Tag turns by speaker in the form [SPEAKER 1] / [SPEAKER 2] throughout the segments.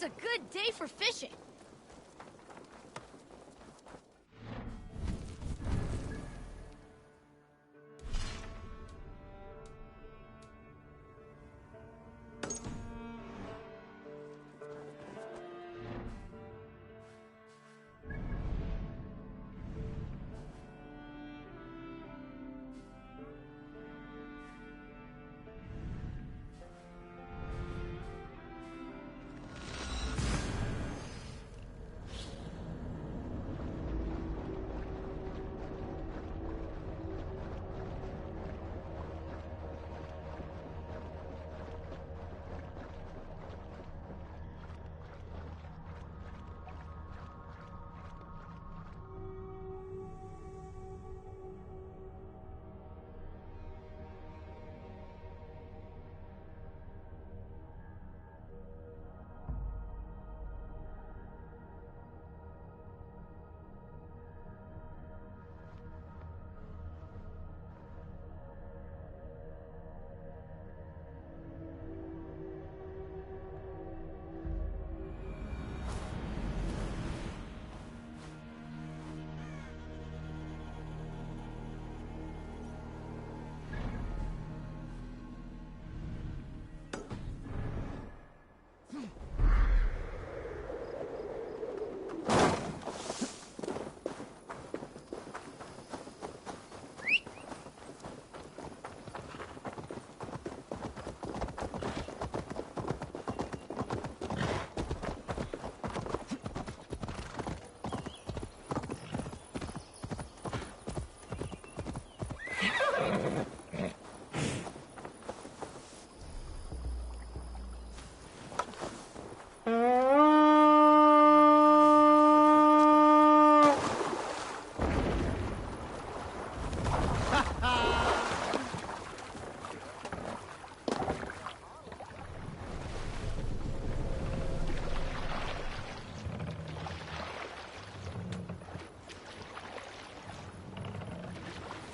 [SPEAKER 1] It's a good day for fishing.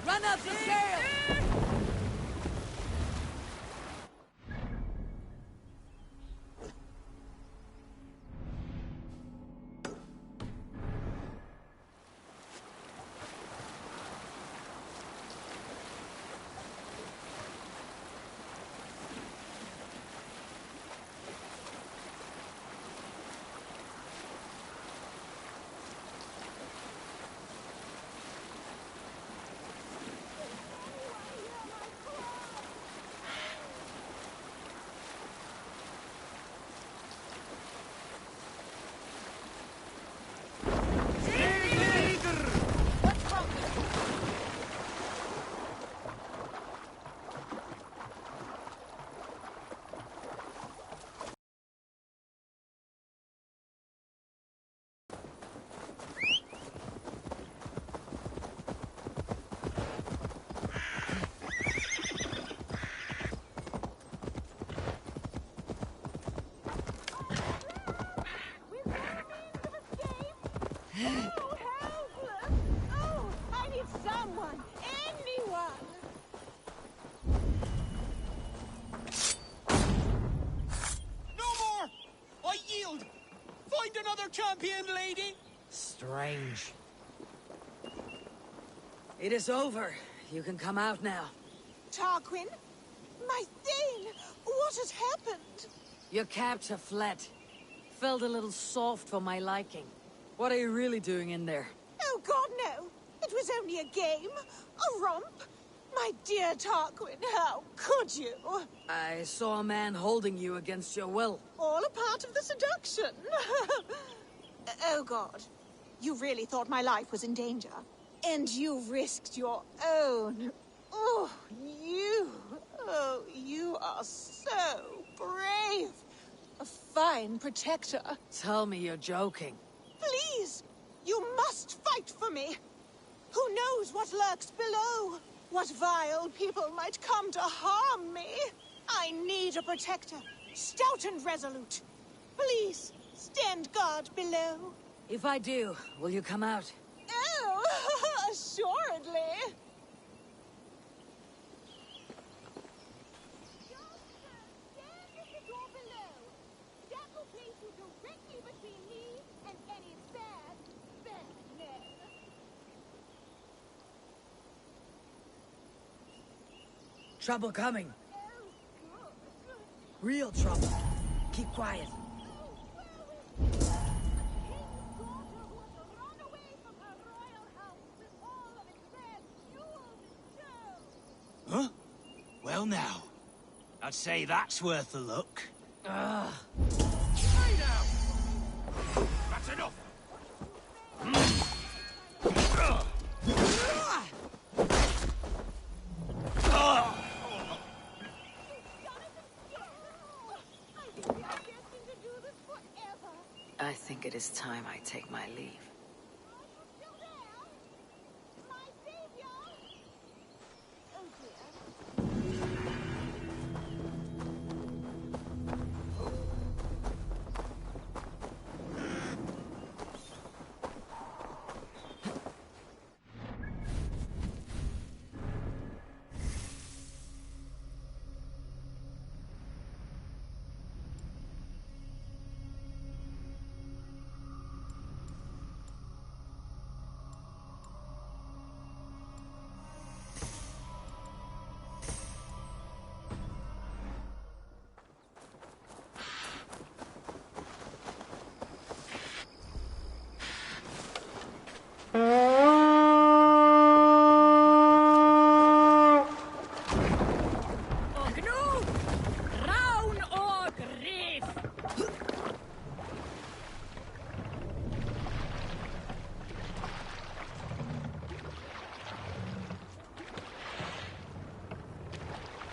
[SPEAKER 2] Run up the sail!
[SPEAKER 3] Champion lady?
[SPEAKER 2] Strange. It is over. You can come out now.
[SPEAKER 4] Tarquin? My Thane! What has happened?
[SPEAKER 2] Your captor fled. Felt a little soft for my liking. What are you really doing in there?
[SPEAKER 4] Oh God, no! It was only a game. A romp. My dear Tarquin, how could you?
[SPEAKER 2] I saw a man holding you against your will.
[SPEAKER 4] All a part of the seduction. Oh God. You really thought my life was in danger. And you risked your own. Oh, you are so brave. A fine protector.
[SPEAKER 2] Tell me you're joking.
[SPEAKER 4] Please, you must fight for me. Who knows what lurks below? What vile people might come to harm me? I need a protector, stout and resolute. Please, stand guard below.
[SPEAKER 2] If I do, will you come out?
[SPEAKER 4] Oh, assuredly. Stand at the door below. That will place you
[SPEAKER 2] trouble coming. Real trouble. Keep quiet.
[SPEAKER 3] Huh? Well now, I'd say that's worth a look.
[SPEAKER 2] Ugh.
[SPEAKER 3] Lay down! That's enough!
[SPEAKER 2] I think it is time I take my leave.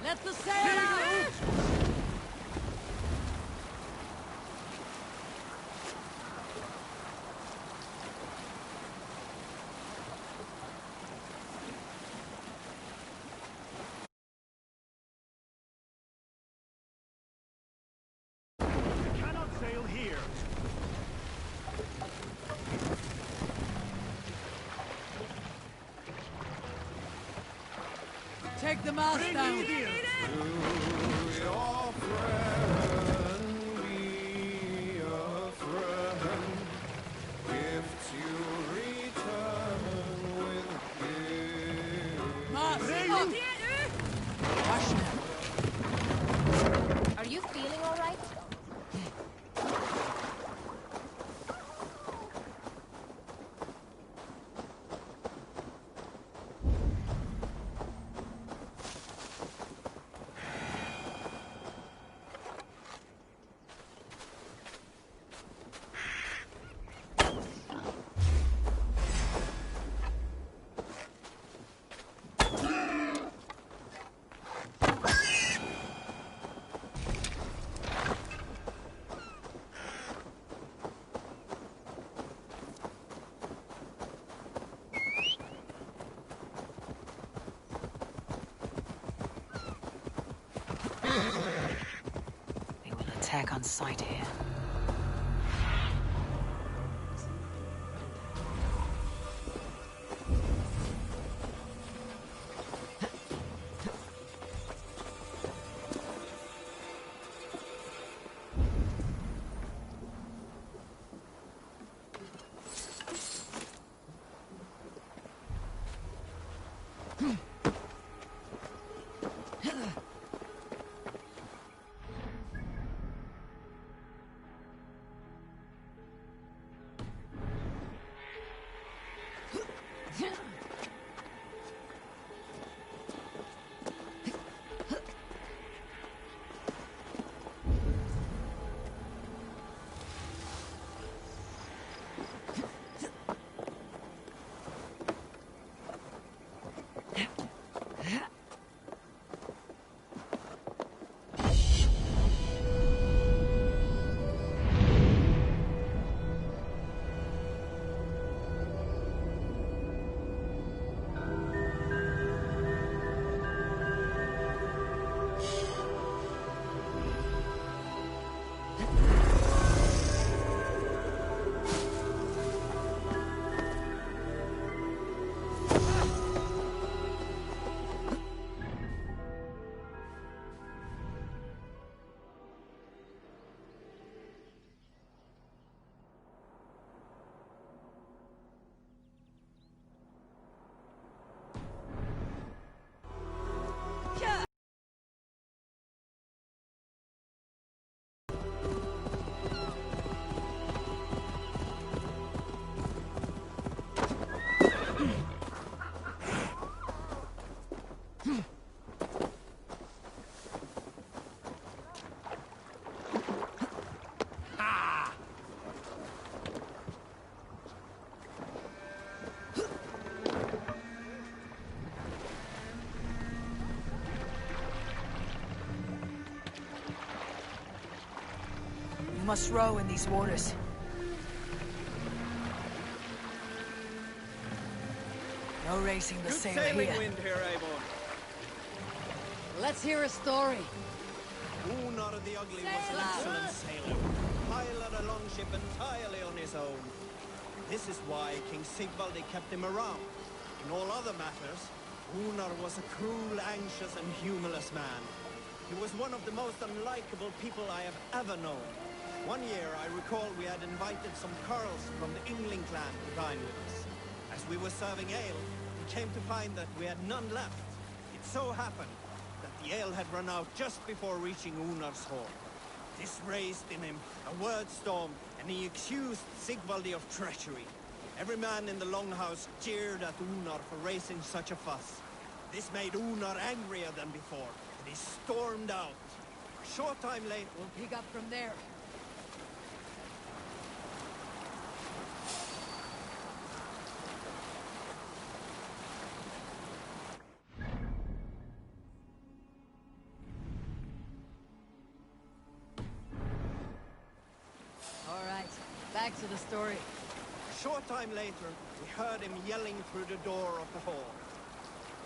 [SPEAKER 2] Let the sail out!
[SPEAKER 1] Cannot sail here.
[SPEAKER 2] Take the mast down.
[SPEAKER 5] Are you feeling all right?
[SPEAKER 2] They will attack on sight here. We must row in these waters. No racing the
[SPEAKER 1] Good
[SPEAKER 2] sailor
[SPEAKER 1] sailing
[SPEAKER 2] here.
[SPEAKER 1] wind here, Avon.
[SPEAKER 2] Let's hear a story.
[SPEAKER 1] Unar the Ugly was an excellent sailor. Pilot a longship entirely on his own. This is why King Sigvaldi kept him around. In all other matters, Unar was a cruel, anxious, and humorless man. He was one of the most unlikable people I have ever known. One year, I recall we had invited some Carls from the Yngling clan to dine with us. As we were serving ale, we came to find that we had none left. It so happened that the ale had run out just before reaching Unar's hall. This raised in him a word storm, and he accused Sigvaldi of treachery. Every man in the longhouse jeered at Unar for raising such a fuss. This made Unar angrier than before, and he stormed out. A short time later...
[SPEAKER 2] We'll pick up from there. All right, back to the story.
[SPEAKER 1] A short time later, we heard him yelling through the door of the hall.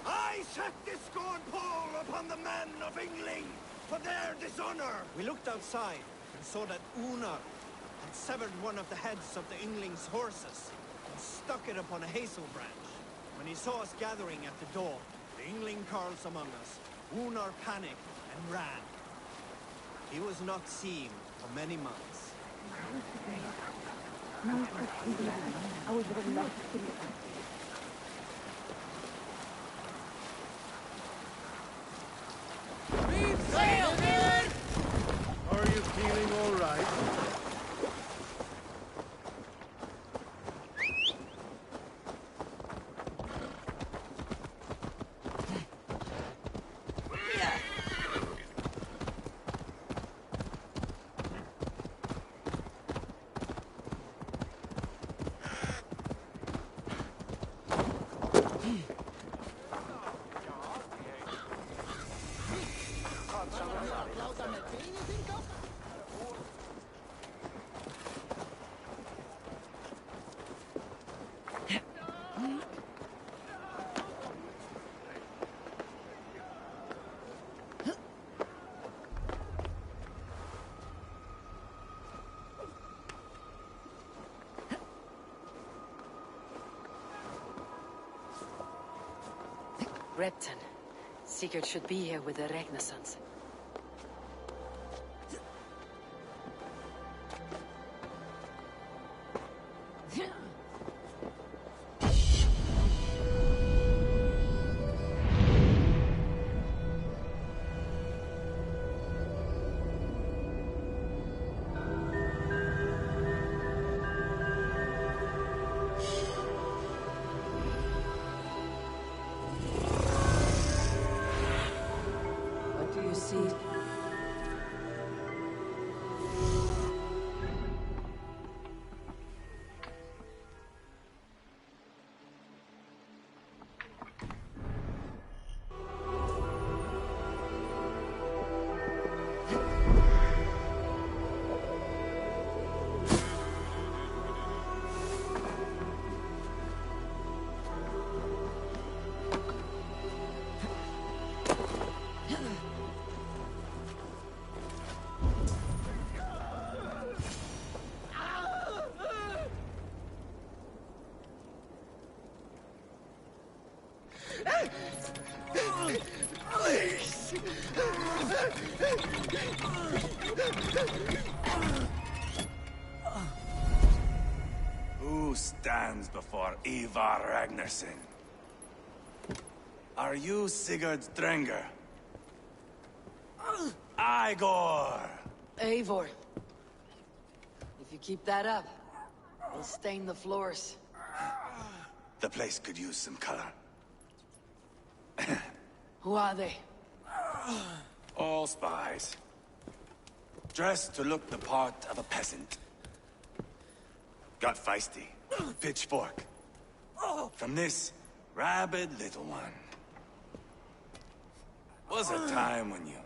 [SPEAKER 1] I set this scorn pall upon the men of Yngling for their dishonor! We looked outside and saw that Unar had severed one of the heads of the Yngling's horses and stuck it upon a hazel branch. When he saw us gathering at the door, the Yngling carls among us, Unar panicked and ran. He was not seen for many months.
[SPEAKER 2] Sail, man!
[SPEAKER 6] Are you feeling all right?
[SPEAKER 2] Repton. Sigurd should be here with the Renaissance. What do you see?
[SPEAKER 7] Who stands before Ivar Ragnarsson? Are you Sigurd Drenger? Igor!
[SPEAKER 2] Eivor. If you keep that up, we'll stain the floors.
[SPEAKER 7] The place could use some color.
[SPEAKER 2] Who are they?
[SPEAKER 7] All spies. Dressed to look the part of a peasant. Got feisty. Pitchfork. From this rabid little one. Was a time when you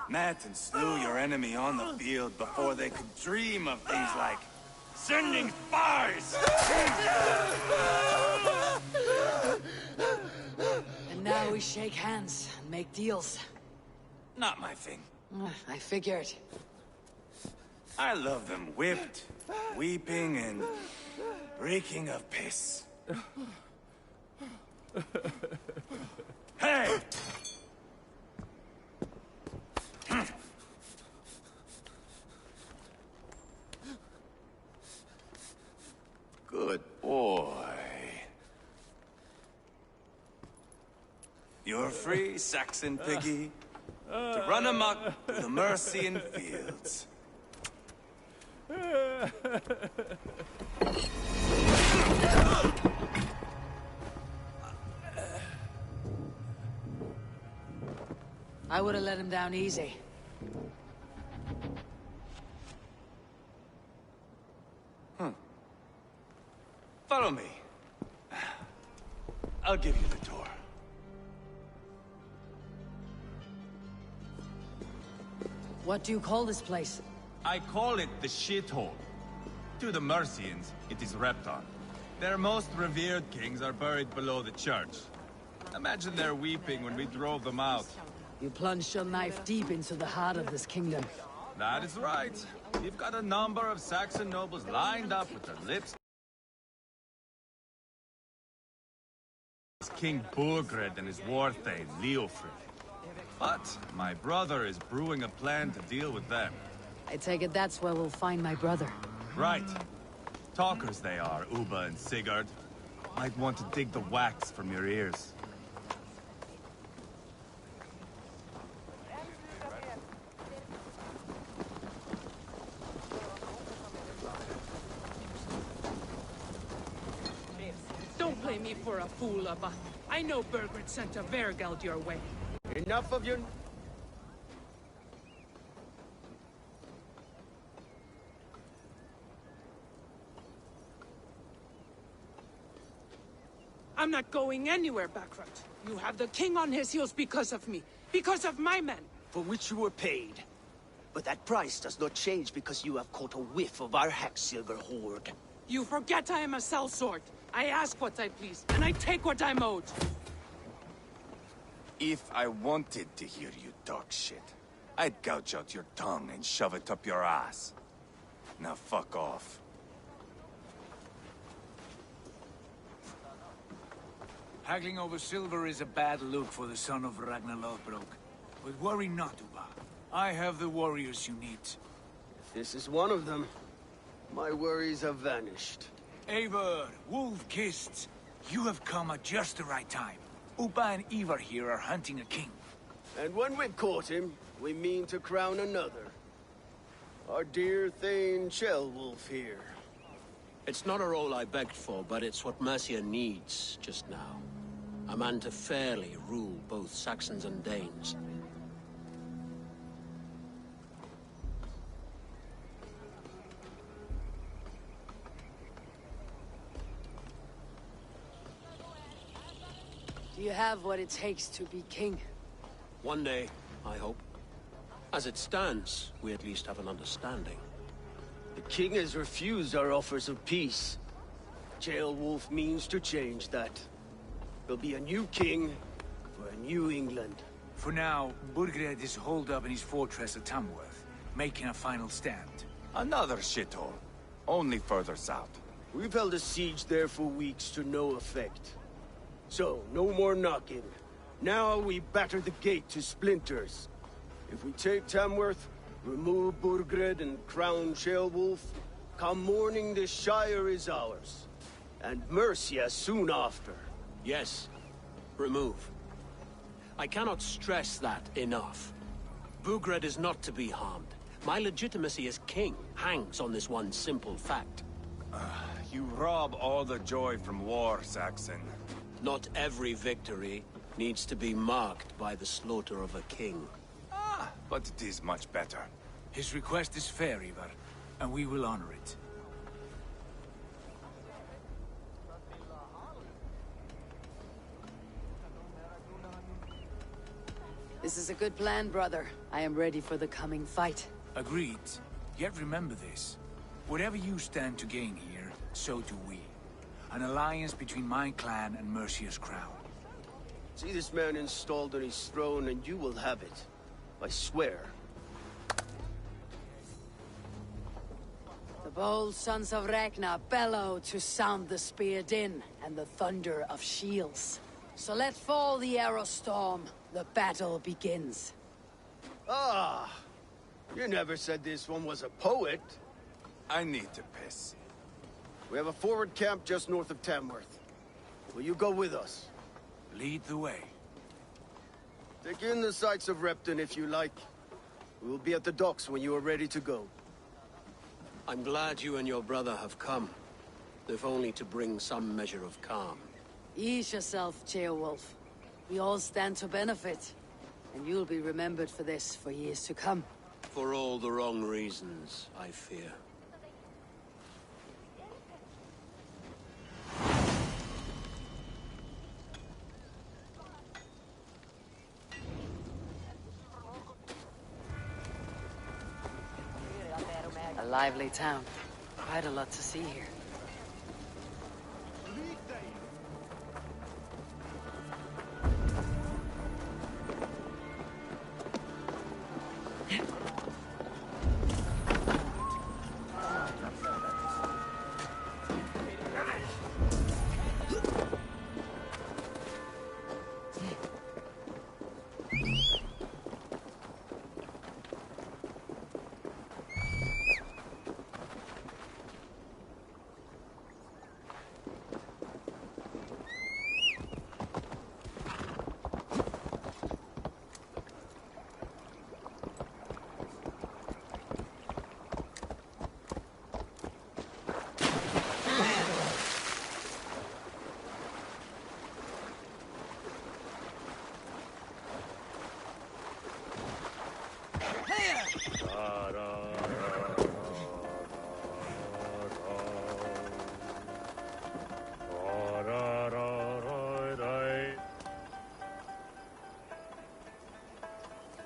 [SPEAKER 7] Met and slew your enemy on the field before they could dream of things like sending spies!
[SPEAKER 2] And now we shake hands and make deals.
[SPEAKER 7] Not my thing.
[SPEAKER 2] I figured.
[SPEAKER 7] I love them whipped, weeping, and reeking of piss. Hey! Good boy. You're free, Saxon piggy, to run amok through the Mercian fields.
[SPEAKER 2] I would have let him down easy.
[SPEAKER 7] Follow me. I'll give you the tour.
[SPEAKER 2] What do you call this place?
[SPEAKER 8] I call it the shithole. To the Mercians, it is Repton. Their most revered kings are buried below the church. Imagine their weeping when we drove them out.
[SPEAKER 2] You plunged your knife deep into the heart of this kingdom.
[SPEAKER 8] That is right. We've got a number of Saxon nobles lined up with their lips. King Burgred and his war thane, Leofrid. But my brother is brewing a plan to deal with them.
[SPEAKER 2] I take it that's where we'll find my brother.
[SPEAKER 8] Right. Talkers they are, Uba and Sigurd. Might want to dig the wax from your ears.
[SPEAKER 9] Don't play me for a fool, Abba. I know Burgred sent a Vergeld your way.
[SPEAKER 6] Enough of your...
[SPEAKER 9] I'm not going anywhere, Backrut. You have the king on his heels because of me. Because of my men.
[SPEAKER 10] For which you were paid. But that price does not change because you have caught a whiff of our Hacksilver hoard.
[SPEAKER 9] You forget I am a sellsword. I ask what I please, and I take what I'm owed.
[SPEAKER 7] If I wanted to hear you talk shit, I'd gouge out your tongue and shove it up your ass. Now fuck off.
[SPEAKER 3] Haggling over silver is a bad look for the son of Ragnar Lothbrok. But worry not, Uba. I have the warriors you need.
[SPEAKER 6] This is one of them. My worries have vanished.
[SPEAKER 3] Eivor, Wolf-Kissed, you have come at just the right time. Uba and Ivar here are hunting a king.
[SPEAKER 6] And when we've caught him, we mean to crown another. Our dear Thane Ceolwulf here.
[SPEAKER 10] It's not a role I begged for, but it's what Mercia needs just now. A man to fairly rule both Saxons and Danes.
[SPEAKER 2] Do you have what it takes to be king?
[SPEAKER 10] One day, I hope. As it stands, we at least have an understanding.
[SPEAKER 6] The king has refused our offers of peace. Ceolwulf means to change that. There'll be a new king for a new England.
[SPEAKER 3] For now, Burgred is holed up in his fortress at Tamworth, making a final stand.
[SPEAKER 7] Another shithole. Only further south.
[SPEAKER 6] We've held a siege there for weeks to no effect. So, no more knocking. Now we batter the gate to splinters. If we take Tamworth, remove Burgred and crown Ceolwulf, come morning the Shire is ours. And Mercia soon after.
[SPEAKER 10] Yes, remove. I cannot stress that enough. Burgred is not to be harmed. My legitimacy as king hangs on this one simple fact.
[SPEAKER 7] You rob all the joy from war, Saxon.
[SPEAKER 10] Not every victory needs to be marked by the slaughter of a king.
[SPEAKER 7] But it is much better.
[SPEAKER 3] His request is fair, Ivar, and we will honor it.
[SPEAKER 2] This is a good plan, brother. I am ready for the coming fight.
[SPEAKER 3] Agreed. Yet remember this. Whatever you stand to gain here, so do we. An alliance between my clan and Mercia's crown.
[SPEAKER 6] See this man installed on his throne and you will have it. I swear.
[SPEAKER 2] The bold sons of Ragnar bellow to sound the spear din and the thunder of shields. So let fall the arrow storm. The battle begins.
[SPEAKER 6] Ah! You never said this one was a poet.
[SPEAKER 7] I need to piss.
[SPEAKER 6] We have a forward camp just north of Tamworth. Will you go with us?
[SPEAKER 3] Lead the way.
[SPEAKER 6] Take in the sights of Repton if you like. We will be at the docks when you are ready to go.
[SPEAKER 10] I'm glad you and your brother have come, if only to bring some measure of calm.
[SPEAKER 2] Ease yourself, Ceolwulf. We all stand to benefit. And you'll be remembered for this for years to come.
[SPEAKER 10] For all the wrong reasons, I fear.
[SPEAKER 2] A lively town. Quite a lot to see here.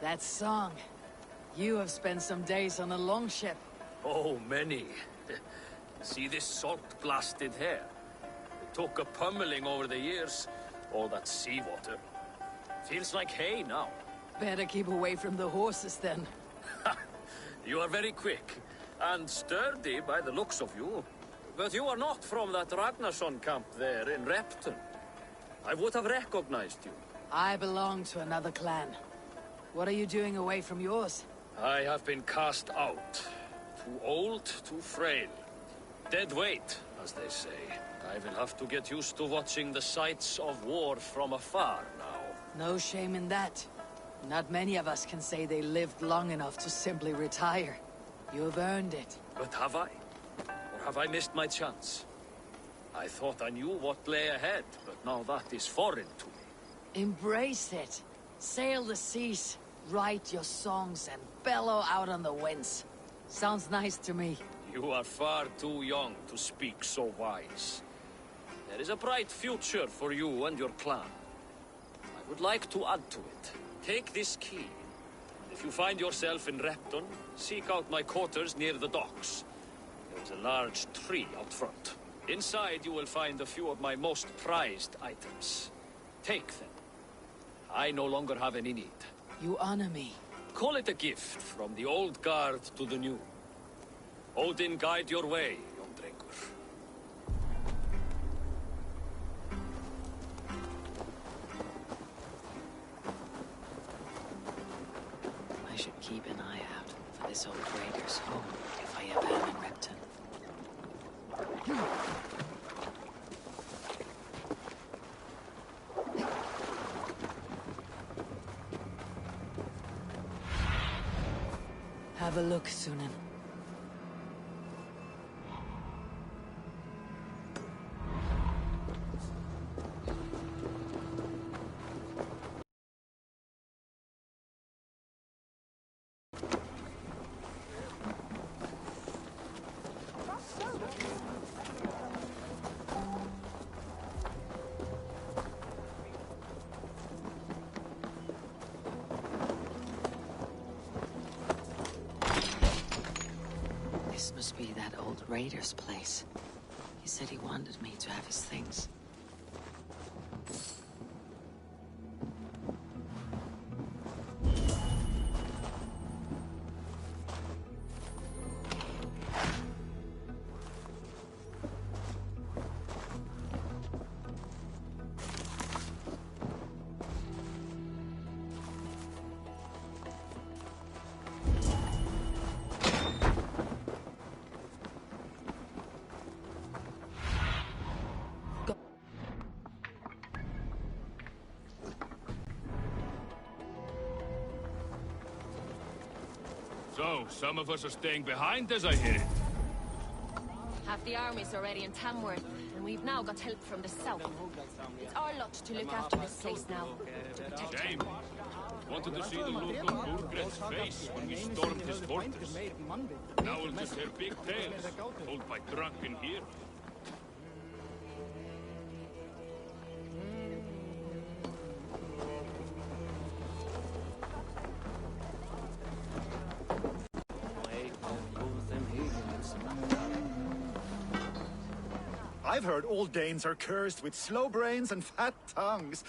[SPEAKER 2] That song. You have spent some days on a longship.
[SPEAKER 11] Oh, many. See this salt-blasted hair? It took a pummeling over the years. All that seawater. Feels like hay now.
[SPEAKER 2] Better keep away from the horses then.
[SPEAKER 11] You are very quick. And sturdy by the looks of you. But you are not from that Ragnarsson camp there in Repton. I would have recognized you.
[SPEAKER 2] I belong to another clan. What are you doing away from yours?
[SPEAKER 11] I have been cast out. Too old, too frail. Dead weight, as they say. I will have to get used to watching the sights of war from afar now.
[SPEAKER 2] No shame in that. Not many of us can say they lived long enough to simply retire. You have earned it.
[SPEAKER 11] But have I? Or have I missed my chance? I thought I knew what lay ahead, but now that is foreign to me.
[SPEAKER 2] Embrace it. Sail the seas, write your songs, and bellow out on the winds. Sounds nice to me.
[SPEAKER 11] You are far too young to speak so wise. There is a bright future for you and your clan. I would like to add to it. Take this key. If you find yourself in Repton, seek out my quarters near the docks. There is a large tree out front. Inside you will find a few of my most prized items. Take them. I no longer have any need.
[SPEAKER 2] You honor me.
[SPEAKER 11] Call it a gift from the old guard to the new. Odin guide your way, young drengur.
[SPEAKER 2] I should keep an eye out for this old raider's home if I ever am in Repton. Have a look, Sunan. that old raider's place. He said he wanted me to have his things.
[SPEAKER 12] So, some of us are staying behind, as I hear it.
[SPEAKER 5] Half the army's already in Tamworth, and we've now got help from the south. It's our lot to look after this place now. To protect
[SPEAKER 12] Shame.
[SPEAKER 5] him.
[SPEAKER 12] Wanted to see the look on Burgred's face when we stormed his fortress. Now we'll just hear big tales, told by drunken heroes.
[SPEAKER 13] I've heard all Danes are cursed with slow brains and fat tongues.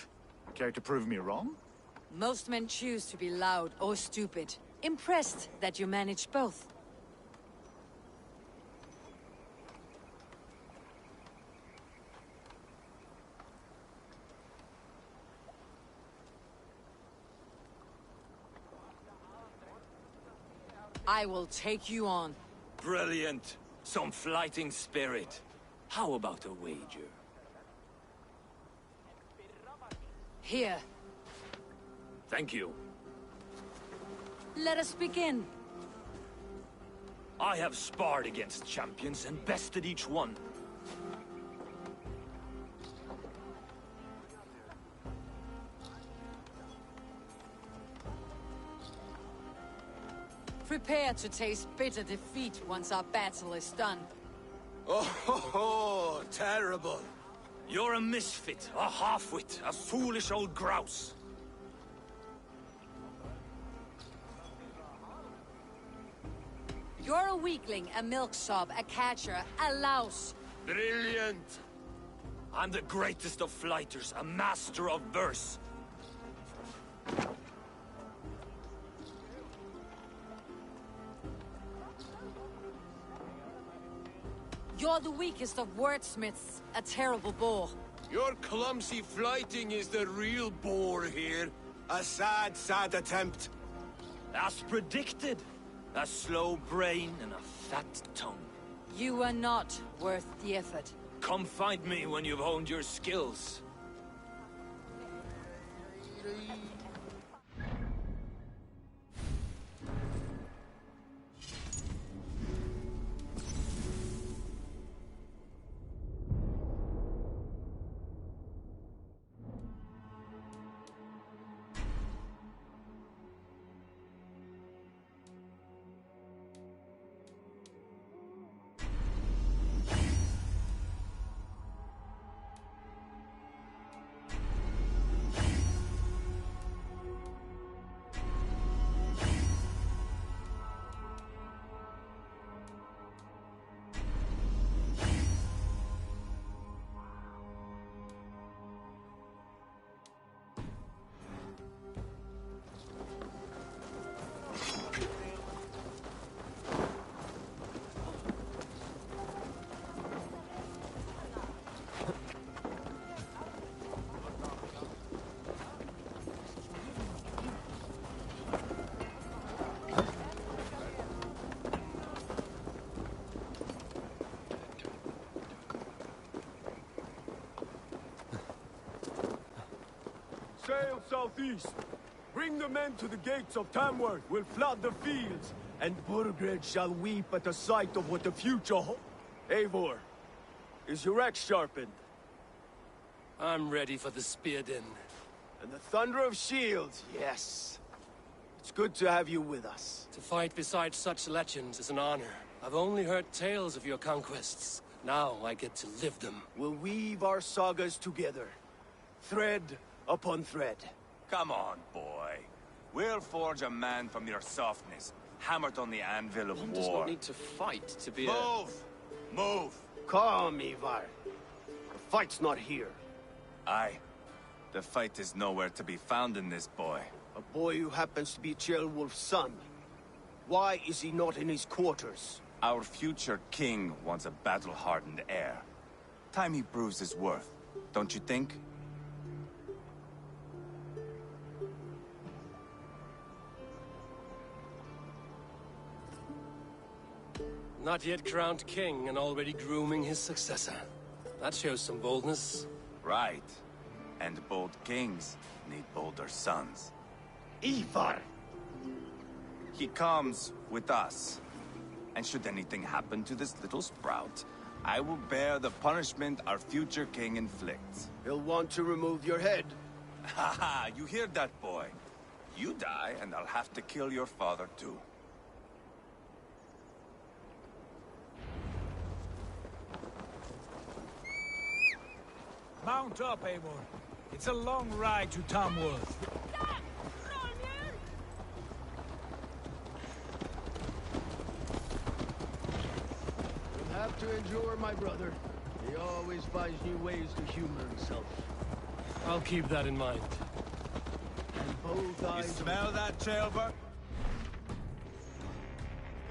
[SPEAKER 13] Care to prove me wrong?
[SPEAKER 2] Most men choose to be loud or stupid. Impressed that you manage both. I will take you on.
[SPEAKER 11] Brilliant. Some fighting spirit. How about a wager?
[SPEAKER 2] Here.
[SPEAKER 11] Thank you.
[SPEAKER 2] Let us begin.
[SPEAKER 11] I have sparred against champions and bested each one.
[SPEAKER 2] Prepare to taste bitter defeat once our battle is done.
[SPEAKER 11] Oh, terrible. You're a misfit, a half-wit, a foolish old grouse.
[SPEAKER 2] You're a weakling, a milksop, a catcher, a louse.
[SPEAKER 11] Brilliant. I'm the greatest of flighters, a master of verse.
[SPEAKER 2] You're the weakest of wordsmiths, a terrible bore.
[SPEAKER 6] Your clumsy flighting is the real bore here. A sad, sad attempt.
[SPEAKER 11] As predicted. A slow brain and a fat tongue.
[SPEAKER 2] You are not worth the effort.
[SPEAKER 11] Come find me when you've honed your skills.
[SPEAKER 6] Sail southeast. Bring the men to the gates of Tamworth. We'll flood the fields, and Burgred shall weep at the sight of what the future holds. Eivor, is your axe sharpened?
[SPEAKER 10] I'm ready for the spear din.
[SPEAKER 6] And the thunder of shields, yes. It's good to have you with us.
[SPEAKER 10] To fight beside such legends is an honor. I've only heard tales of your conquests. Now I get to live them.
[SPEAKER 6] We'll weave our sagas together. Thread upon thread.
[SPEAKER 7] Come on, boy. We'll forge a man from your softness. hammered on the anvil of
[SPEAKER 14] One does
[SPEAKER 7] war.
[SPEAKER 14] not need to fight to be
[SPEAKER 7] Move! Move!
[SPEAKER 6] Calm, Ivar. The fight's not here.
[SPEAKER 7] Aye. The fight is nowhere to be found in this boy.
[SPEAKER 6] A boy who happens to be Ceolwulf's son. Why is he not in his quarters?
[SPEAKER 7] Our future king wants a battle-hardened heir. Time he proves his worth, don't you think?
[SPEAKER 14] Not yet crowned king and already grooming his successor. That shows some boldness.
[SPEAKER 7] Right. And bold kings need bolder sons.
[SPEAKER 6] Ivar!
[SPEAKER 7] He comes with us. And should anything happen to this little sprout, I will bear the punishment our future king inflicts.
[SPEAKER 6] He'll want to remove your head.
[SPEAKER 7] Ha ha! You hear that, boy? You die, and I'll have to kill your father, too.
[SPEAKER 3] Mount up, Eivor. It's a long ride to Tamworth.
[SPEAKER 6] You'll have to endure, my brother. He always finds new ways to humor himself.
[SPEAKER 14] I'll keep that in mind.
[SPEAKER 6] And both
[SPEAKER 8] You
[SPEAKER 6] eyes...
[SPEAKER 8] smell that, Ceolbert?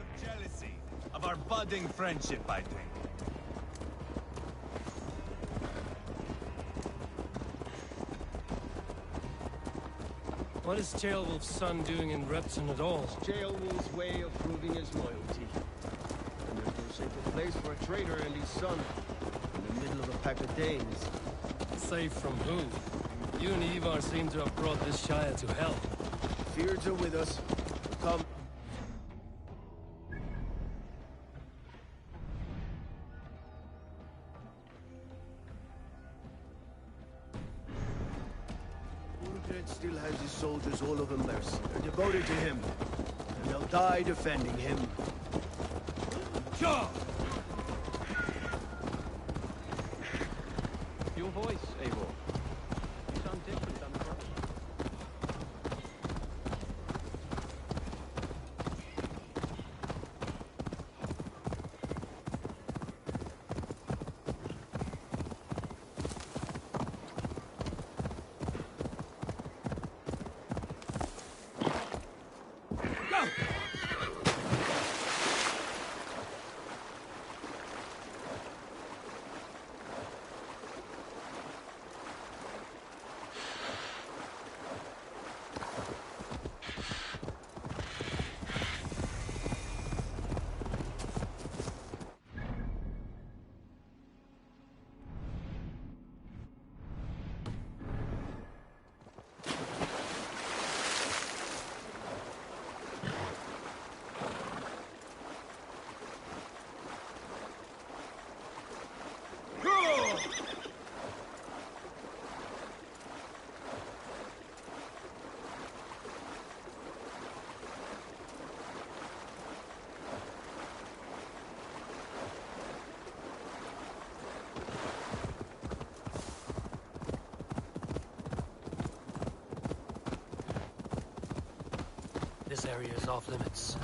[SPEAKER 8] Of jealousy, of our budding friendship, I think.
[SPEAKER 14] What is Ceolwulf's son doing in Repton at all?
[SPEAKER 6] Ceolwulf's way of proving his loyalty. And there's no safer place for a traitor and his son. In the middle of a pack of Danes.
[SPEAKER 14] Safe from who? You and Ivar seem to have brought this Shire to hell.
[SPEAKER 6] Fears are with us. Come. Mordred still has his soldiers all over Mercia. They're devoted to him. And they'll die defending him.
[SPEAKER 14] Sure! Your voice, Eivor. You sound different than the rest. This area is off limits.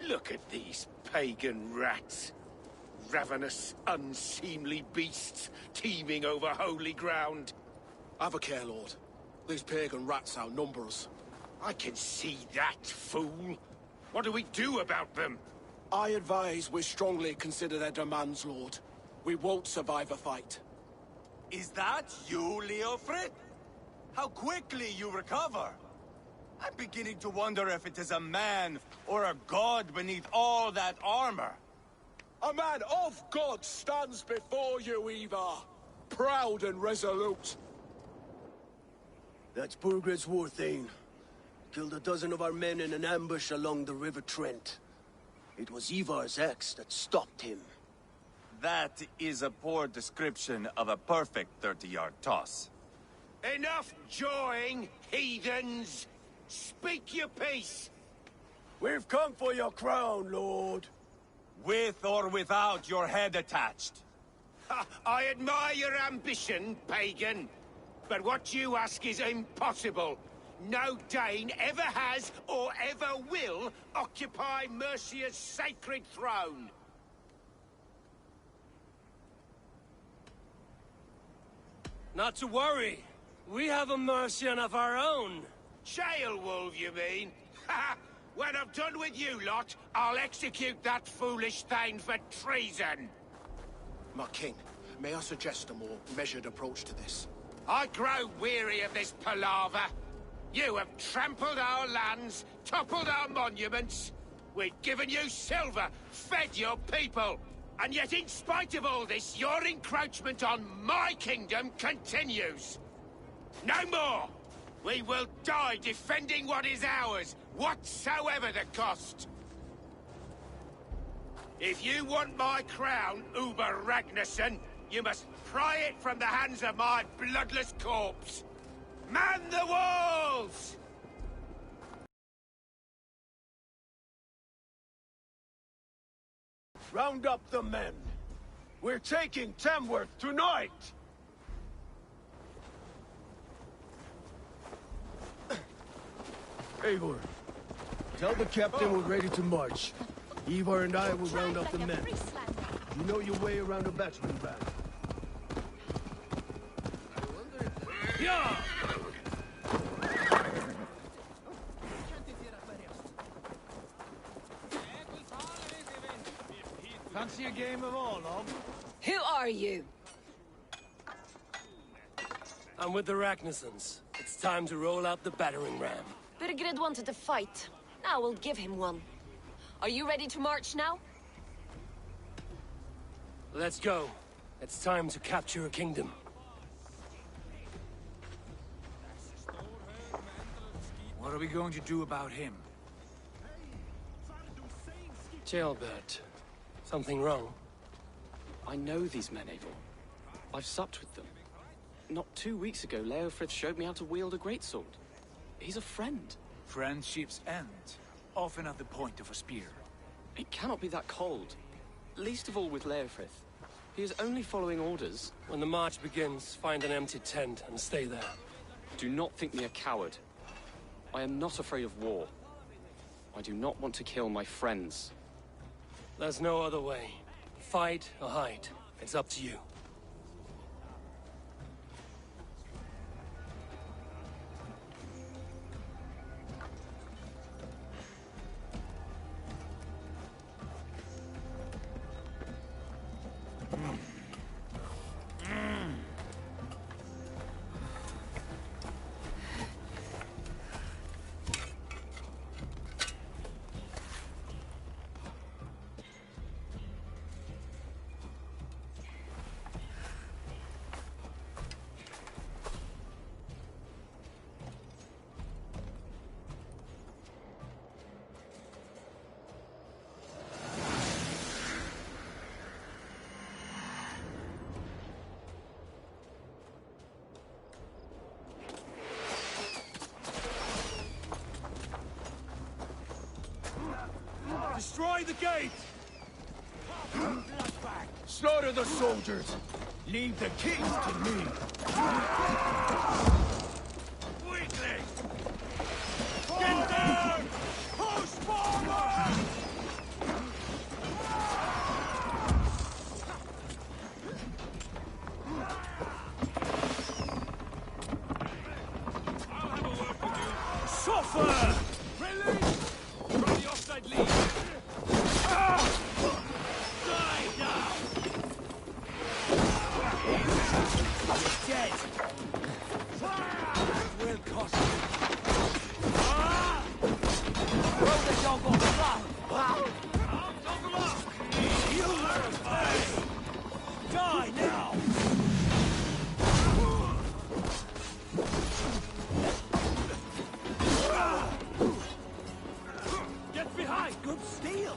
[SPEAKER 15] Look at these pagan rats. Ravenous, unseemly beasts teeming over holy ground.
[SPEAKER 16] Have a care, Lord. These pagan rats outnumber us.
[SPEAKER 15] I can see that, fool. What do we do about them?
[SPEAKER 16] I advise we strongly consider their demands, Lord. We won't survive a fight.
[SPEAKER 7] Is that you, Leofrid? How quickly you recover! I'm beginning to wonder if it is a man or a god beneath all that armor.
[SPEAKER 16] A man of God stands before you, Ivar. Proud and resolute.
[SPEAKER 6] That's Burgred's war, Thane. Killed a dozen of our men in an ambush along the River Trent. It was Ivar's axe that stopped him.
[SPEAKER 7] That is a poor description of a perfect 30-yard toss.
[SPEAKER 15] Enough jawing, heathens! Speak your piece!
[SPEAKER 6] We've come for your crown, Lord.
[SPEAKER 7] With or without your head attached.
[SPEAKER 15] Ha, I admire your ambition, pagan. But what you ask is impossible. No Dane ever has or ever will occupy Mercia's sacred throne.
[SPEAKER 14] Not to worry. We have a Mercian of our own.
[SPEAKER 15] Jailwolf, you mean? Ha! When I'm done with you lot, I'll execute that foolish thing for treason.
[SPEAKER 16] My king, may I suggest a more measured approach to this?
[SPEAKER 15] I grow weary of this palaver. You have trampled our lands, toppled our monuments. We've given you silver, fed your people. And yet, in spite of all this, your encroachment on my kingdom continues. No more! We will die defending what is ours, whatsoever the cost. If you want my crown, Uber Ragnarsson, you must pry it from the hands of my bloodless corpse. Man the walls!
[SPEAKER 6] Round up the men. We're taking Tamworth tonight! Eivor, tell the captain we're ready to march. Ivar and I will round up the men. You know your way around a battering ram.
[SPEAKER 15] Yeah!
[SPEAKER 3] Fancy a game of Orlog?
[SPEAKER 2] Who are you?
[SPEAKER 14] I'm with the Ragnarssons. It's time to roll out the battering ram.
[SPEAKER 5] Burgred wanted to fight. Now we'll give him one. Are you ready to march now?
[SPEAKER 14] Let's go. It's time to capture a kingdom.
[SPEAKER 3] What are we going to do about him?
[SPEAKER 14] Jailbert. Something wrong?
[SPEAKER 17] I know these men, Eivor. I've supped with them. Not 2 weeks ago, Leofrith showed me how to wield a greatsword. He's a friend.
[SPEAKER 3] Friendships end, often at the point of a spear.
[SPEAKER 17] It cannot be that cold. Least of all with Leofrith. He is only following orders.
[SPEAKER 14] When the march begins, find an empty tent and stay there.
[SPEAKER 17] Do not think me a coward. I am not afraid of war. I do not want to kill my friends.
[SPEAKER 14] There's no other way. Fight or hide. It's up to you.
[SPEAKER 15] Destroy the gate!
[SPEAKER 6] Slaughter the soldiers! Leave the keys to me!
[SPEAKER 15] Weakling! Get down! Push forward!
[SPEAKER 3] Dead. Will cost you. Throw the dog off the block. You learn fast. Die now. Get behind. Good steel.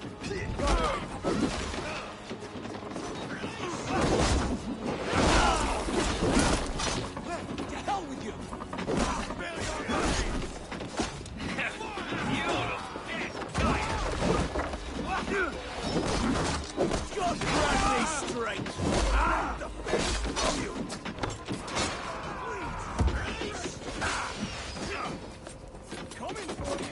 [SPEAKER 3] To hell with you! Just grab me straight! The face from you! Coming for you!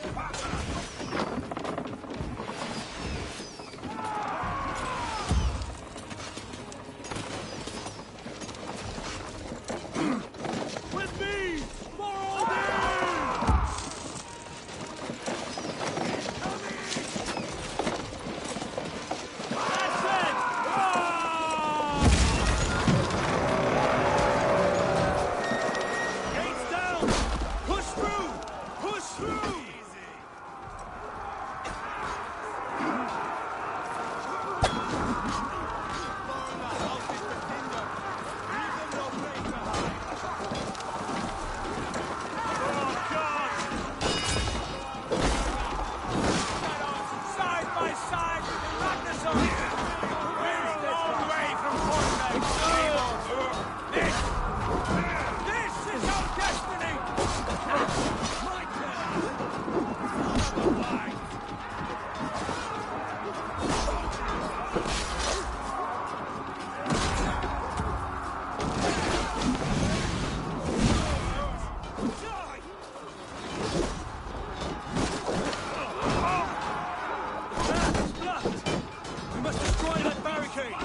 [SPEAKER 3] With me! For all day! That's it! Gates down! Push through! Push through! Side by side, Ragnarsson! We're a long way from Cortex! This is our destiny! My turn! We must destroy that barricade!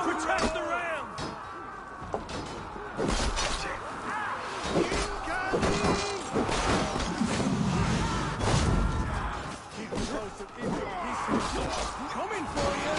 [SPEAKER 3] Protect the ram! Coming for you!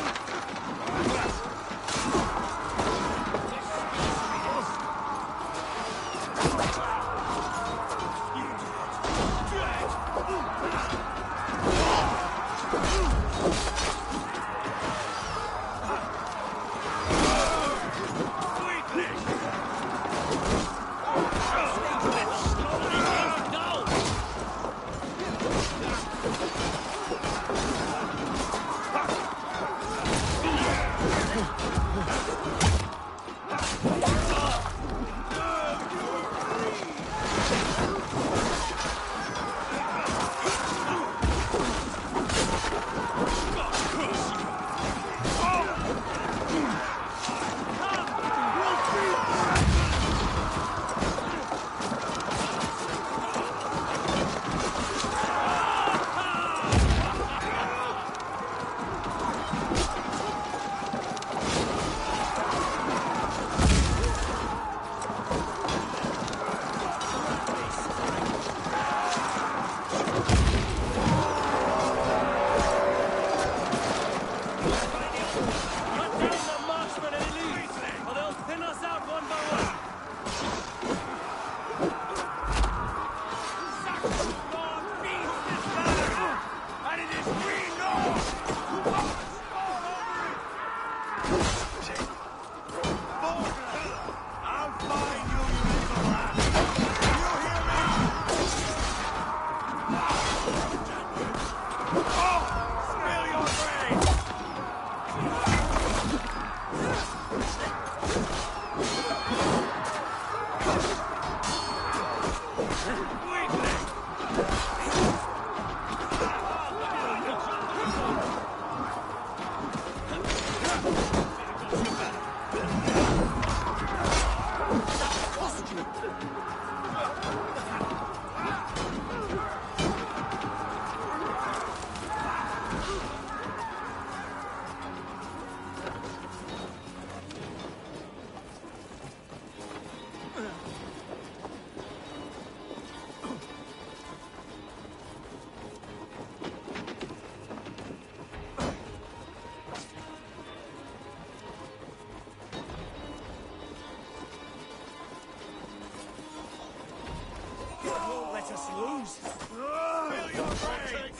[SPEAKER 3] us lose.
[SPEAKER 15] Feel your pain!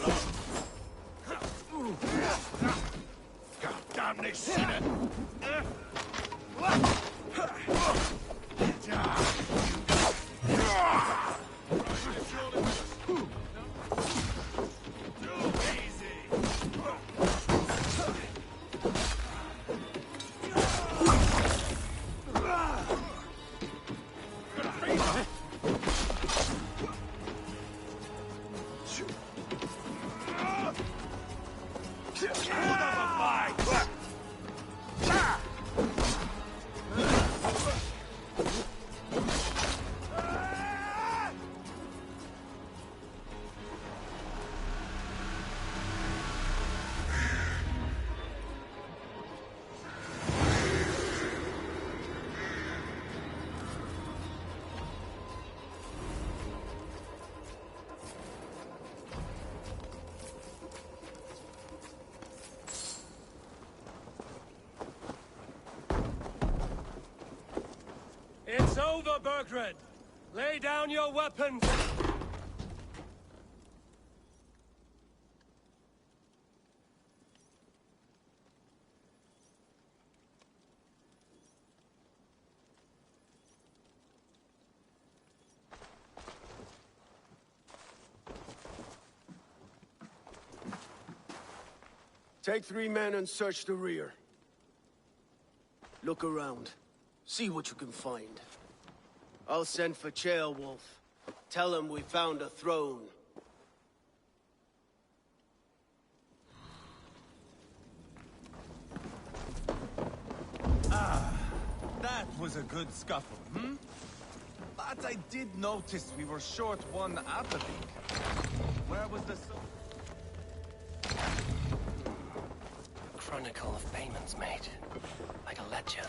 [SPEAKER 15] God damn this sinner!
[SPEAKER 14] It's over, Burgred! Lay down your weapons!
[SPEAKER 6] Take 3 men and search the rear. Look around. See what you can find. I'll send for Chaelwolf. Tell him we found a throne.
[SPEAKER 8] That was a good scuffle, hmm? But I did notice we were short one Apathy. Where was the...
[SPEAKER 14] Chronicle of payments made. Like a ledger.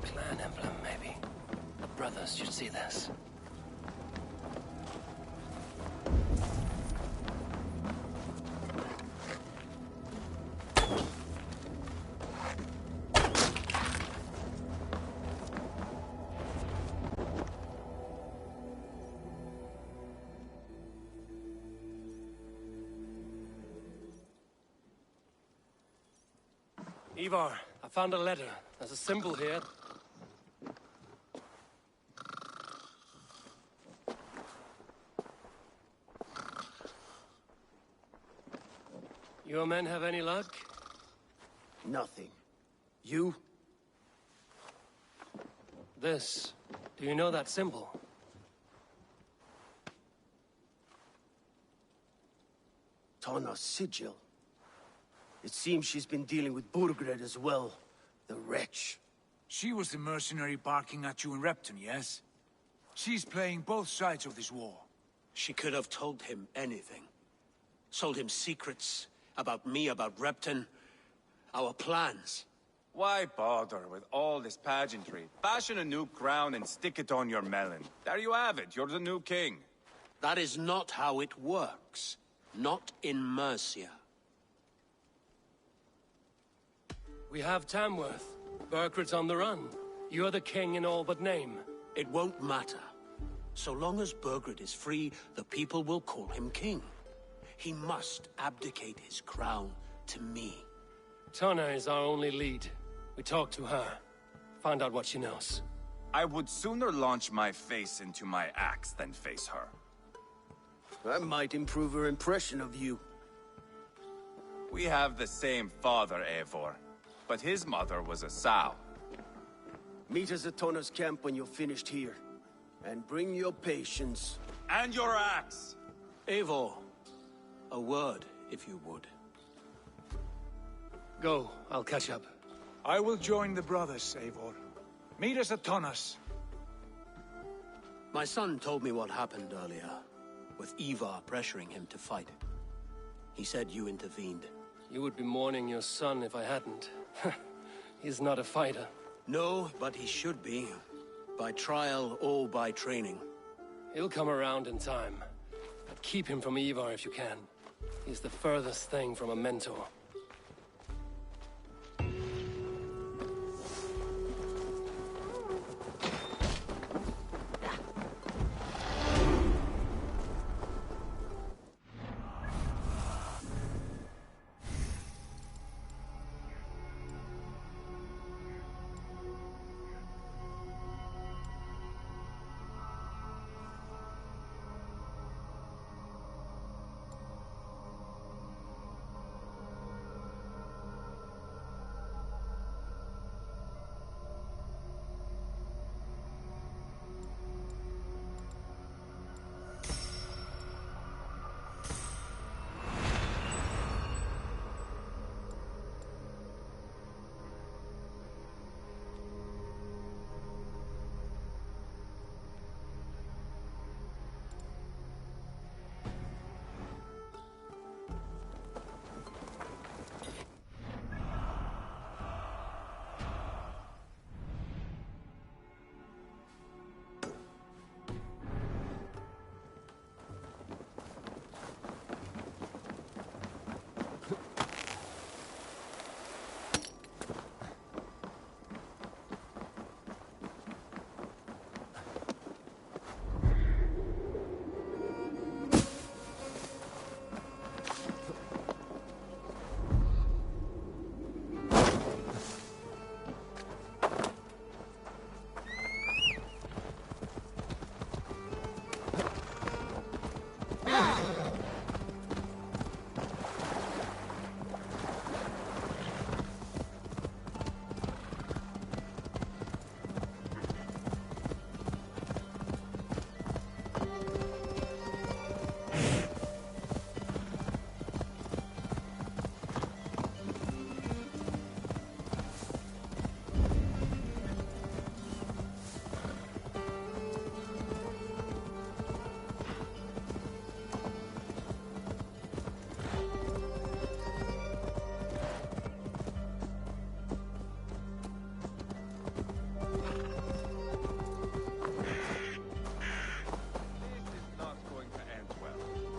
[SPEAKER 14] Clan emblem, maybe. The brothers should see this. Ivar, I found a letter. There's a symbol here. Your men have any luck?
[SPEAKER 6] Nothing. You?
[SPEAKER 14] This. Do you know that symbol?
[SPEAKER 6] Tana's sigil. It seems she's been dealing with Burgred as well. The wretch.
[SPEAKER 3] She was the mercenary barking at you in Repton, yes? She's playing both sides of this war.
[SPEAKER 10] She could have told him anything. Sold him secrets about me, about Repton, our plans.
[SPEAKER 7] Why bother with all this pageantry? Fashion a new crown and stick it on your melon. There you have it, you're the new king.
[SPEAKER 10] That is not how it works. Not in Mercia.
[SPEAKER 14] We have Tamworth. Burgred's on the run. You're the king in all but name.
[SPEAKER 10] It won't matter. So long as Burgred is free, the people will call him king. He must abdicate his crown to me.
[SPEAKER 14] Tana is our only lead. We talked to her. Find out what she knows.
[SPEAKER 7] I would sooner launch my face into my axe than face her.
[SPEAKER 6] That might improve her impression of you.
[SPEAKER 7] We have the same father, Eivor. But his mother was a sow.
[SPEAKER 6] Meet us at Tana's camp when you're finished here. And bring your patience.
[SPEAKER 7] And your axe!
[SPEAKER 10] Eivor, a word, if you would.
[SPEAKER 14] Go, I'll catch up.
[SPEAKER 3] I will join the brothers, Eivor. Meet us at Tana's.
[SPEAKER 10] My son told me what happened earlier, with Ivar pressuring him to fight. He said you intervened.
[SPEAKER 14] You would be mourning your son if I hadn't. He's not a fighter.
[SPEAKER 10] No, but he should be. By trial or by training.
[SPEAKER 14] He'll come around in time. But keep him from Ivar if you can. He's the furthest thing from a mentor.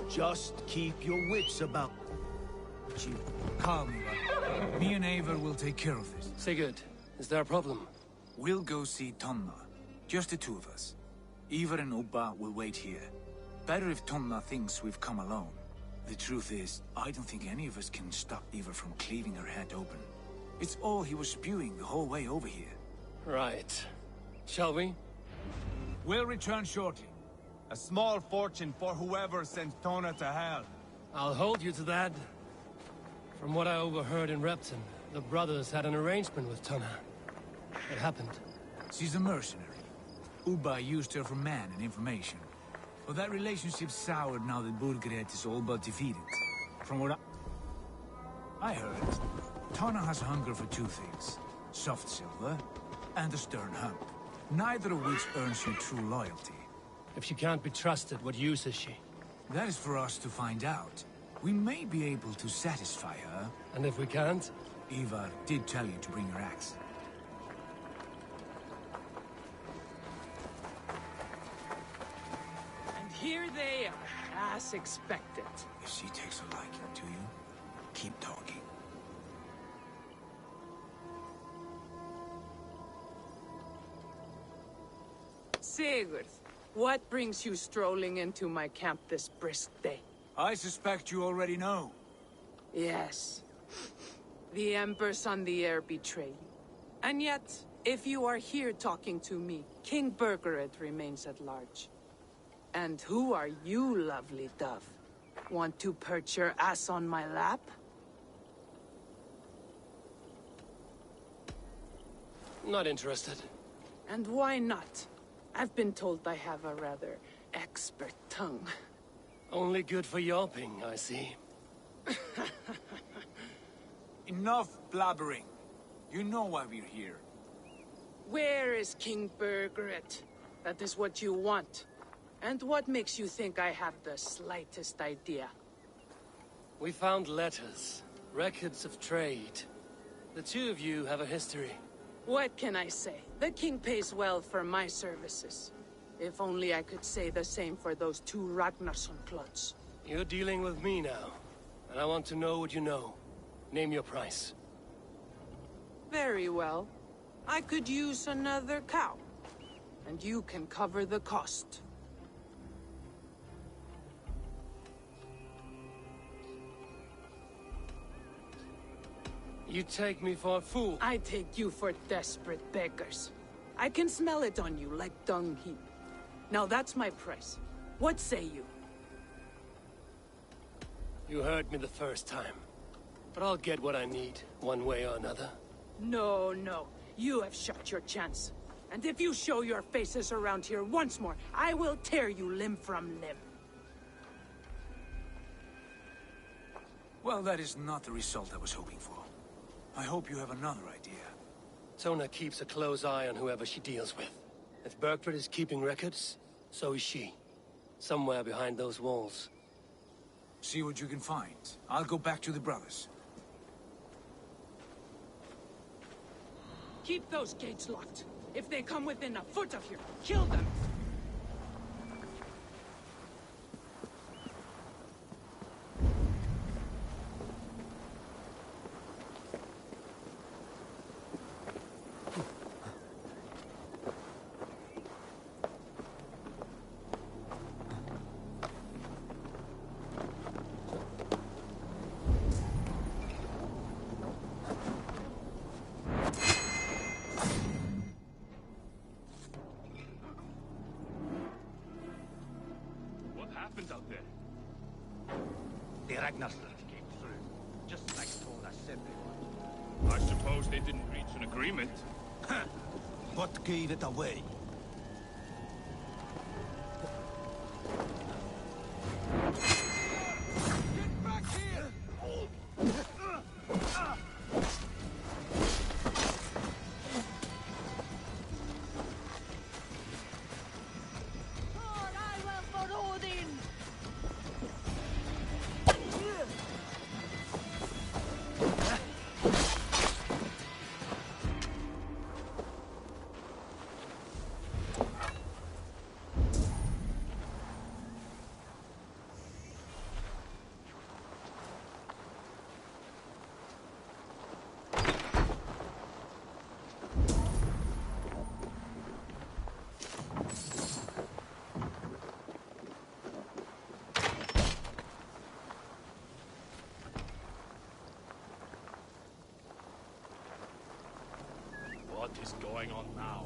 [SPEAKER 6] Just keep your wits about you.
[SPEAKER 3] Calm, Ivar. Me and Eivor will take care of this.
[SPEAKER 14] Sigurd, is there a problem?
[SPEAKER 3] We'll go see Tomna. Just the two of us. Ivar and Ubba will wait here. Better if Tomna thinks we've come alone. The truth is, I don't think any of us can stop Ivar from cleaving her head open. It's all he was spewing the whole way over here.
[SPEAKER 14] Right. Shall we?
[SPEAKER 3] We'll return shortly.
[SPEAKER 8] A small fortune for whoever sent Tona to hell.
[SPEAKER 14] I'll hold you to that. From what I overheard in Repton, the brothers had an arrangement with Tona. What happened?
[SPEAKER 3] She's a mercenary. Ubba used her for man and information. But that relationship's soured now that Burgred is all but defeated. From what I heard, Tona has a hunger for two things. Soft silver and a stern hump. Neither of which earns you true loyalty.
[SPEAKER 14] If she can't be trusted, what use is she?
[SPEAKER 3] That is for us to find out. We may be able to satisfy her.
[SPEAKER 14] And if we can't?
[SPEAKER 3] Ivar did tell you to bring her axe.
[SPEAKER 9] And here they are, as expected.
[SPEAKER 3] If she takes a liking to you, keep talking.
[SPEAKER 9] Sigurd, what brings you strolling into my camp this brisk day?
[SPEAKER 3] I suspect you already know.
[SPEAKER 9] Yes. The Emperor's on the air betrayed you. And yet, if you are here talking to me, King Burgred remains at large. And who are you, lovely dove? Want to perch your ass on my lap?
[SPEAKER 14] Not interested.
[SPEAKER 9] And why not? I've been told I have a rather expert tongue.
[SPEAKER 14] Only good for yelping, I see.
[SPEAKER 3] Enough blabbering. You know why we're here.
[SPEAKER 9] Where is King Burgred? That is what you want. And what makes you think I have the slightest idea?
[SPEAKER 14] We found letters, records of trade. The two of you have a history.
[SPEAKER 9] What can I say? The king pays well for my services. If only I could say the same for those two Ragnarsson clods.
[SPEAKER 14] You're dealing with me now, and I want to know what you know. Name your price.
[SPEAKER 9] Very well. I could use another cow. And you can cover the cost.
[SPEAKER 14] You take me for a fool.
[SPEAKER 9] I take you for desperate beggars. I can smell it on you like dung heap. Now that's my price. What say you?
[SPEAKER 14] You heard me the first time. But I'll get what I need, one way or another.
[SPEAKER 9] No, no. You have shot your chance. And if you show your faces around here once more, I will tear you limb from limb.
[SPEAKER 3] Well, that is not the result I was hoping for. I hope you have another idea.
[SPEAKER 14] Tona keeps a close eye on whoever she deals with. If Burgred is keeping records, so is she. Somewhere behind those walls.
[SPEAKER 3] See what you can find. I'll go back to the brothers.
[SPEAKER 9] Keep those gates locked. If they come within a foot of here, kill them!
[SPEAKER 12] What happened out there?
[SPEAKER 18] The Ragnarsson came through, just like Thora said they would.
[SPEAKER 12] I suppose they didn't reach an agreement.
[SPEAKER 18] What gave it away?
[SPEAKER 16] Get back here!
[SPEAKER 2] Lord, I will for Odin!
[SPEAKER 12] What is going on now?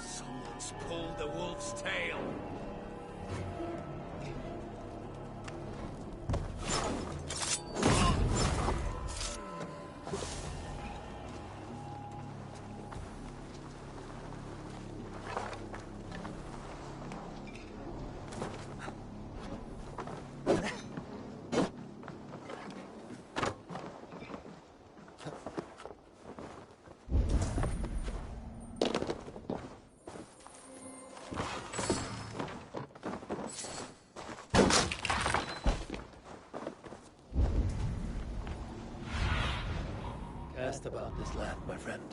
[SPEAKER 15] Someone's pulled the wolf's tail.
[SPEAKER 14] Cast about this land, my friend.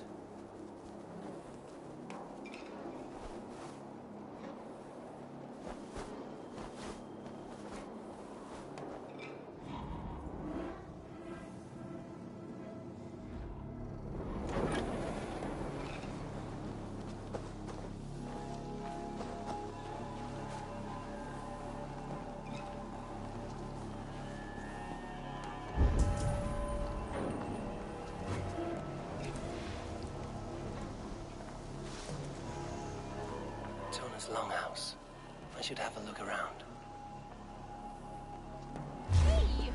[SPEAKER 14] Tona's longhouse. I should have a look around.
[SPEAKER 5] Hey!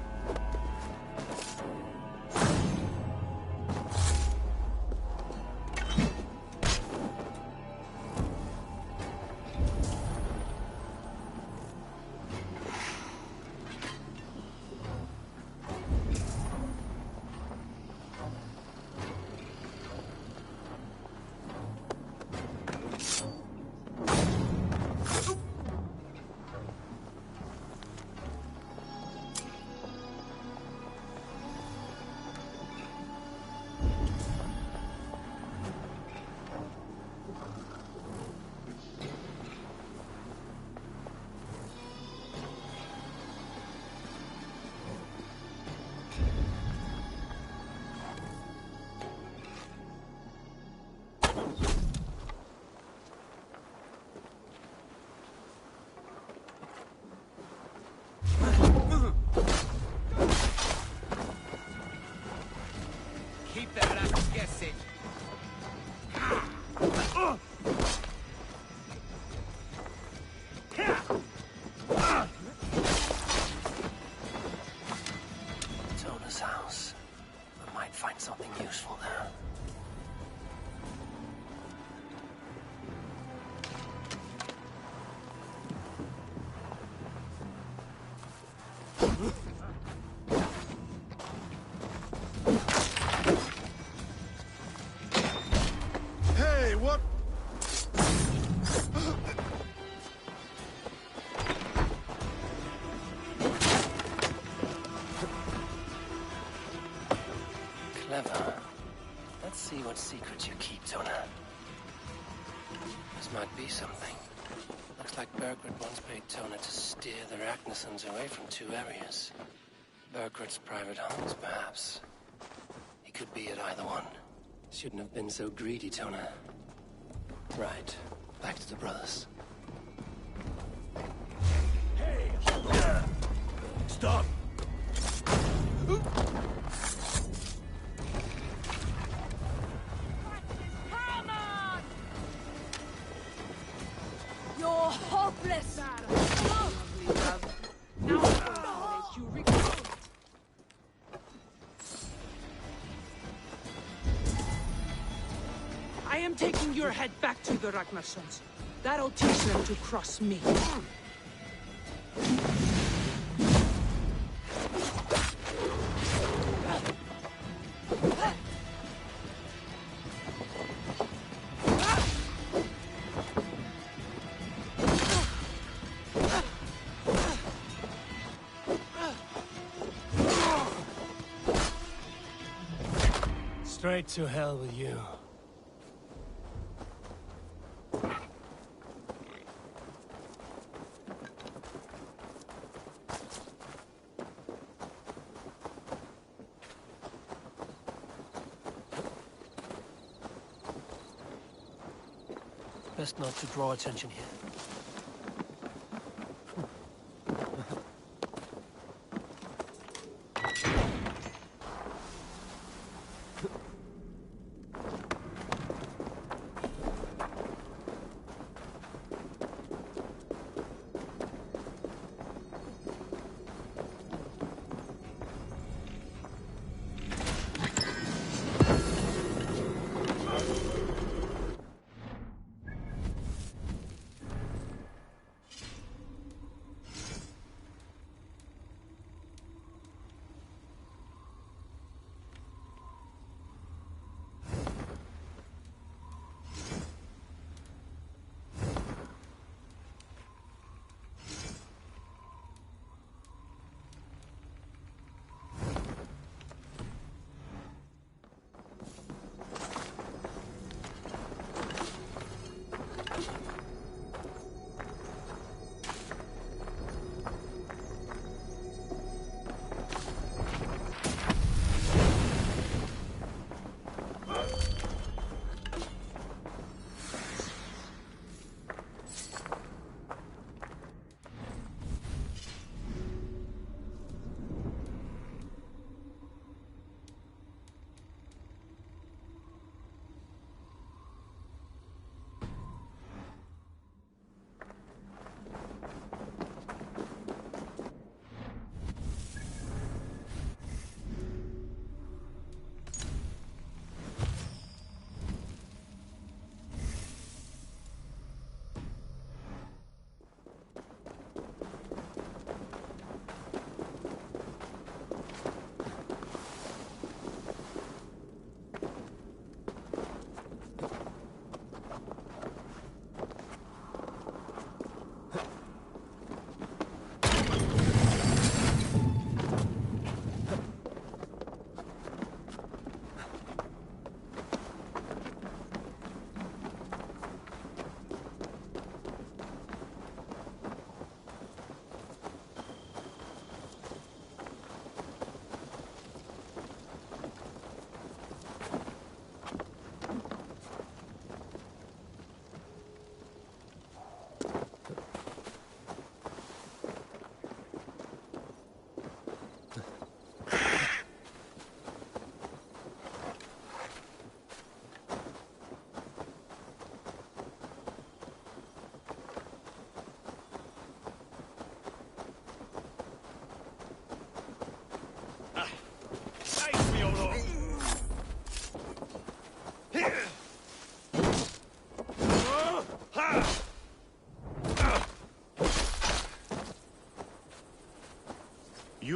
[SPEAKER 15] Keep the rats guessing.
[SPEAKER 14] Tona's house. I might find something useful there.
[SPEAKER 16] Hey, what?
[SPEAKER 14] Clever. Let's see what secrets you keep, Tona. This might be something. Looks like Bergred once paid Tona to steer the Ragnarsons away from 2 areas. Bergred's private homes, perhaps. He could be at either one. Shouldn't have been so greedy, Tona. Right. Back to the brothers.
[SPEAKER 16] Hey! Stop!
[SPEAKER 2] You're hopeless!
[SPEAKER 9] Now I'm going to let you recover. I am taking your head back to the Ragnarsons. That'll teach them to cross me.
[SPEAKER 14] Straight to hell with you. Best not to draw attention here.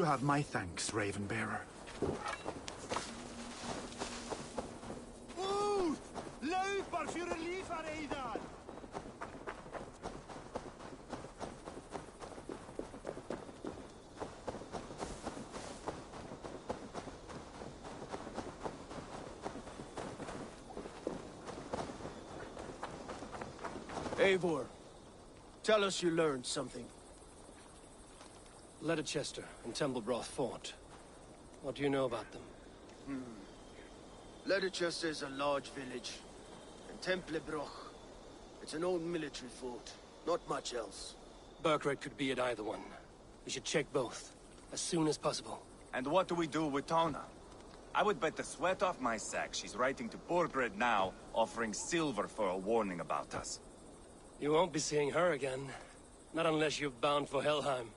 [SPEAKER 13] have my thanks, Ravenbearer.
[SPEAKER 16] Move! Loop for relief, Aidan!
[SPEAKER 6] Eivor, tell us you learned something.
[SPEAKER 14] Leicester and Templebroth fought. What do you know about them?
[SPEAKER 6] Leicester is a large village, and Templebroch, it's an old military fort. Not much else.
[SPEAKER 14] Burkred could be at either one. We should check both, as soon as possible.
[SPEAKER 7] And what do we do with Tona? I would bet the sweat off my sack she's writing to Borgred now, offering silver for a warning about us.
[SPEAKER 14] You won't be seeing her again. Not unless you're bound for Helheim.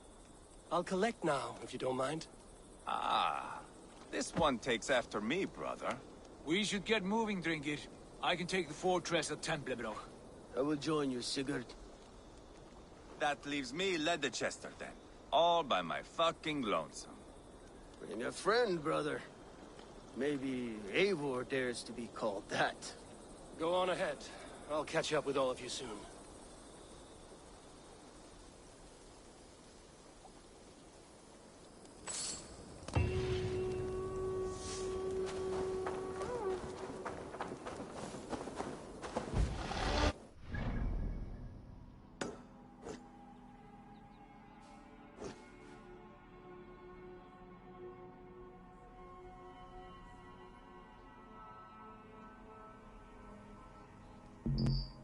[SPEAKER 14] I'll collect now, if you don't mind.
[SPEAKER 7] Ah, this one takes after me, brother.
[SPEAKER 3] We should get moving, Drinkit. I can take the fortress of Templebroch.
[SPEAKER 6] I will join you, Sigurd.
[SPEAKER 7] That leaves me Leicester then. All by my fucking lonesome.
[SPEAKER 6] Bring a friend, brother. Maybe Eivor dares to be called that.
[SPEAKER 14] Go on ahead. I'll catch up with all of you soon.
[SPEAKER 19] you